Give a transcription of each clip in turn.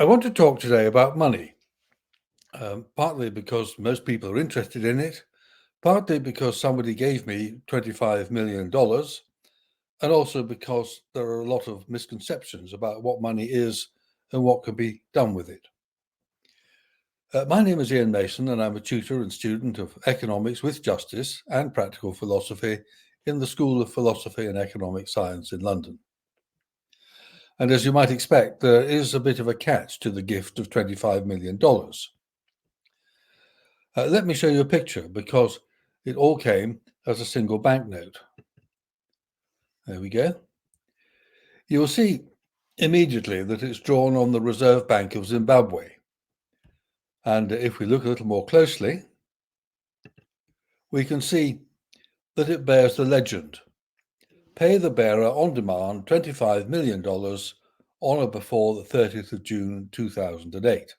I want to talk today about money, partly because most people are interested in it, partly because somebody gave me $25 million, and also because there are a lot of misconceptions about what money is and what can be done with it. My name is Ian Mason, and I'm a tutor and student of economics with justice and practical philosophy in the School of Philosophy and Economic Science in London. And as you might expect, there is a bit of a catch to the gift of $25 million. Let me show you a picture because it all came as a single banknote. There we go. You'll see immediately that it's drawn on the Reserve Bank of Zimbabwe. And if we look a little more closely, we can see that it bears the legend, "Pay the bearer on demand $25 million on or before the 30th of June 2008.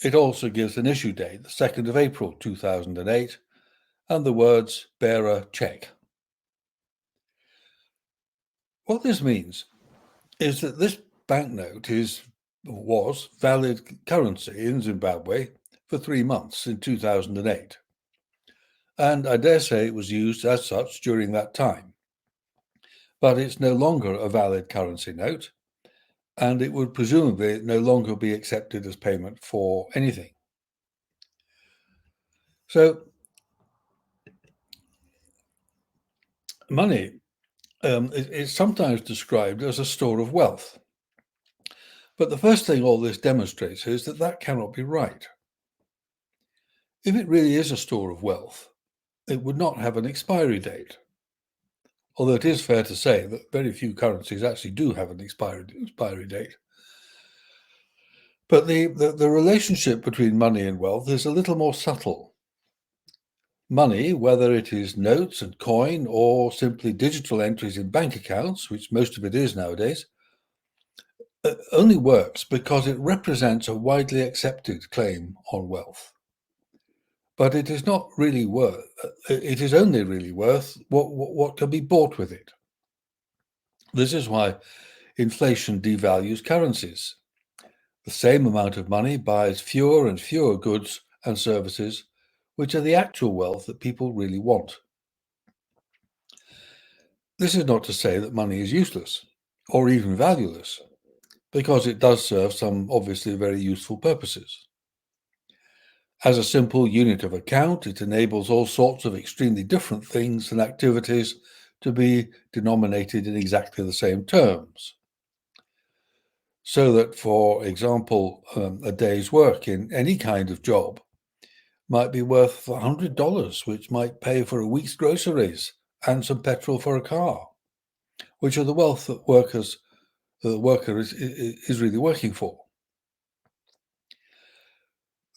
It also gives an issue date, the 2nd of April 2008, and the words "bearer check." What this means is that this banknote was valid currency in Zimbabwe for 3 months in 2008. And I dare say it was used as such during that time. But it's no longer a valid currency note, and it would presumably no longer be accepted as payment for anything. So, money is sometimes described as a store of wealth. But the first thing all this demonstrates is that that cannot be right. If it really is a store of wealth, it would not have an expiry date. Although it is fair to say that very few currencies actually do have an expiry date. But the relationship between money and wealth is a little more subtle. Money, whether it is notes and coin or simply digital entries in bank accounts, which most of it is nowadays, only works because it represents a widely accepted claim on wealth. But it is not really worth, it is only really worth what can be bought with it. This is why inflation devalues currencies. The same amount of money buys fewer and fewer goods and services, which are the actual wealth that people really want. This is not to say that money is useless or even valueless, because it does serve some obviously very useful purposes. As a simple unit of account, it enables all sorts of extremely different things and activities to be denominated in exactly the same terms. So that, for example, a day's work in any kind of job might be worth $100, which might pay for a week's groceries and some petrol for a car, which are the wealth that the worker is really working for.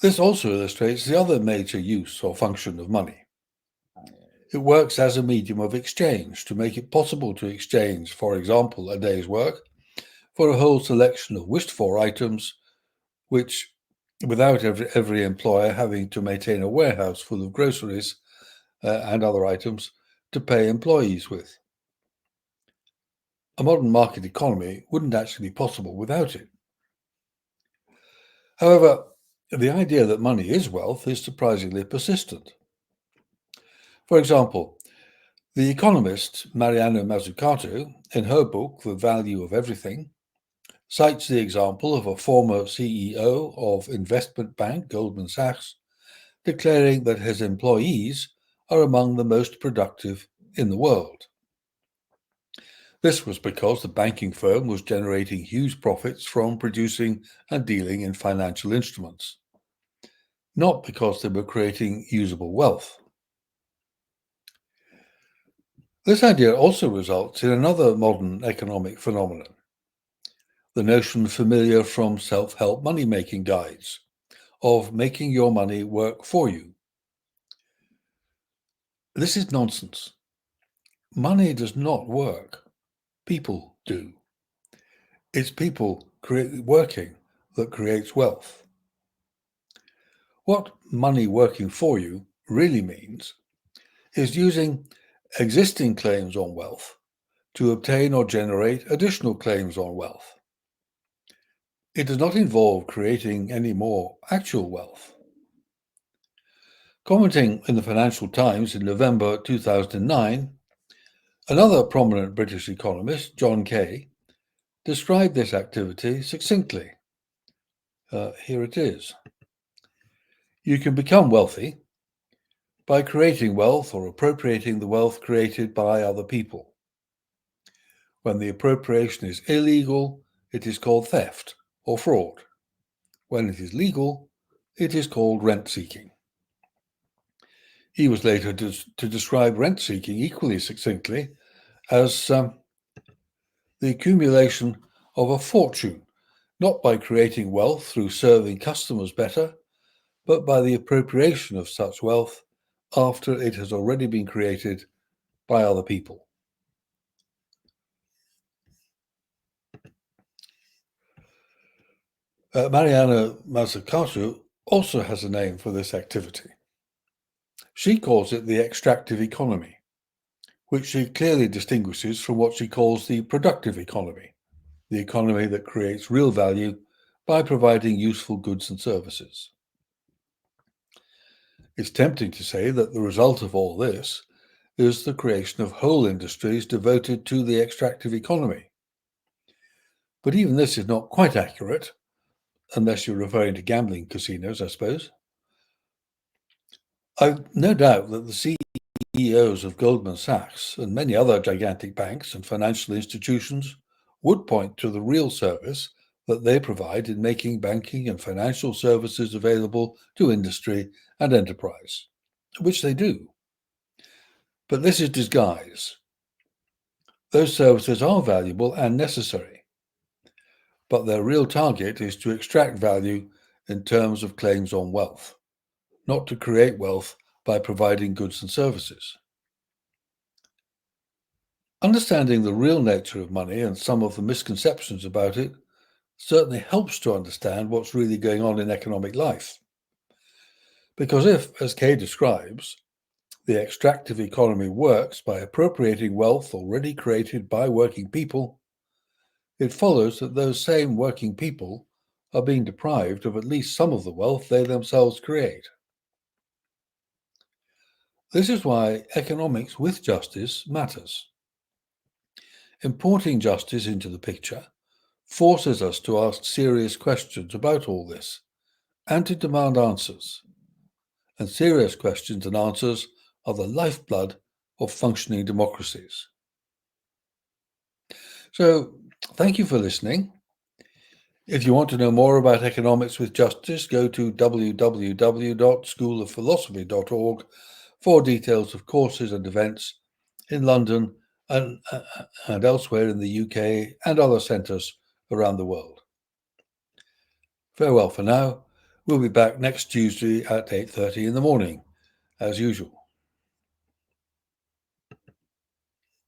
This also illustrates the other major use or function of money. It works as a medium of exchange to make it possible to exchange, for example, a day's work for a whole selection of wished-for items, which, without every employer having to maintain a warehouse full of groceries and other items to pay employees with. A modern market economy wouldn't actually be possible without it. However, the idea that money is wealth is surprisingly persistent. For example, the economist Mariana Mazzucato, in her book The Value of Everything, cites the example of a former CEO of investment bank Goldman Sachs declaring that his employees are among the most productive in the world. This was because the banking firm was generating huge profits from producing and dealing in financial instruments, not because they were creating usable wealth. This idea also results in another modern economic phenomenon, the notion familiar from self-help money-making guides of making your money work for you. This is nonsense. Money does not work. People do. It's people working that creates wealth. What money working for you really means is using existing claims on wealth to obtain or generate additional claims on wealth. It does not involve creating any more actual wealth. Commenting in the Financial Times in November 2009, another prominent British economist, John Kay, described this activity succinctly. Here it is. You can become wealthy by creating wealth or appropriating the wealth created by other people. When the appropriation is illegal, it is called theft or fraud. When it is legal, it is called rent-seeking. He was later to describe rent-seeking equally succinctly as the accumulation of a fortune, not by creating wealth through serving customers better, but by the appropriation of such wealth after it has already been created by other people. Mariana Mazzucato also has a name for this activity. She calls it the extractive economy, which she clearly distinguishes from what she calls the productive economy, the economy that creates real value by providing useful goods and services. It's tempting to say that the result of all this is the creation of whole industries devoted to the extractive economy. But even this is not quite accurate, unless you're referring to gambling casinos, I suppose. I've no doubt that the CEOs of Goldman Sachs and many other gigantic banks and financial institutions would point to the real service that they provide in making banking and financial services available to industry and enterprise, which they do. But this is disguise. Those services are valuable and necessary, but their real target is to extract value in terms of claims on wealth, not to create wealth by providing goods and services. Understanding the real nature of money and some of the misconceptions about it certainly helps to understand what's really going on in economic life. Because if, as Kay describes, the extractive economy works by appropriating wealth already created by working people, it follows that those same working people are being deprived of at least some of the wealth they themselves create. This is why economics with justice matters. Importing justice into the picture forces us to ask serious questions about all this and to demand answers. And serious questions and answers are the lifeblood of functioning democracies. So, thank you for listening. If you want to know more about economics with justice, go to www.schoolofphilosophy.org for details of courses and events in London and elsewhere in the UK and other centres around the world. Farewell for now. We'll be back next Tuesday at 8:30 in the morning, as usual.